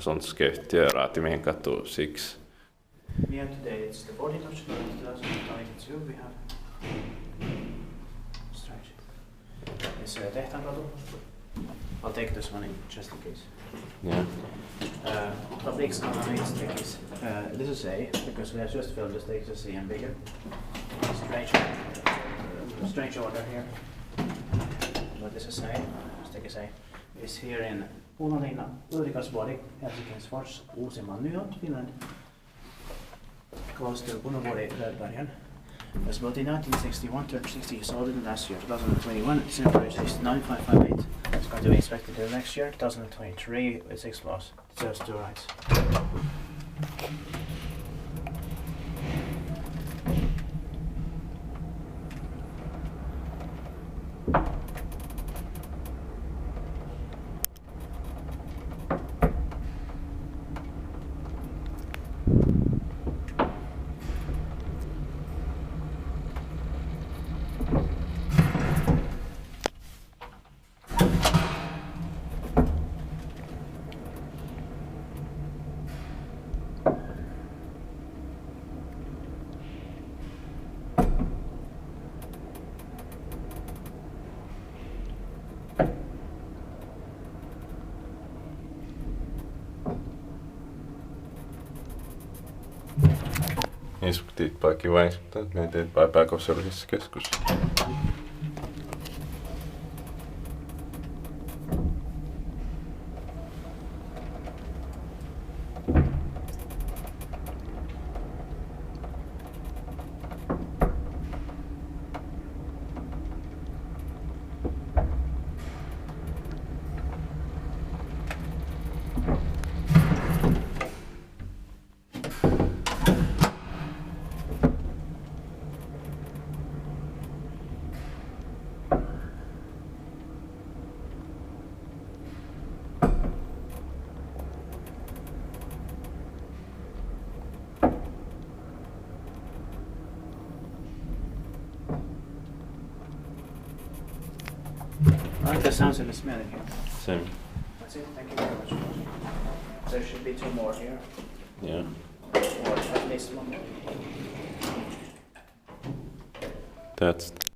sånt ska göra till Tehtaankatu 6. Yeah, today it's the 14th of July 2022. We have stretch. It's Tehtaankatu. I'll take this one in just in case. Yeah. Of the external main stickies. This is A because we have just filled the sticks to see and bigger. Strange order here. But this is A. Stick is A. Is here in Punalinna, Ulrikasvuori, Helsinki, Uusimaa, New York, Finland. Close to Punavuori, Rödbergen. It was built in 1961, turned 60 years old in last year, 2021. December is 9558. It's going to be inspected the next year, 2023, with 6 floors. It serves 2 rights. Inspektiit paikki vaisuttaa, että me teet pääkossallisessa keskus. I like the sounds and the smell in here. Same. That's it, thank you very much. There should be 2 more here. Yeah. Or at least 1 more. That's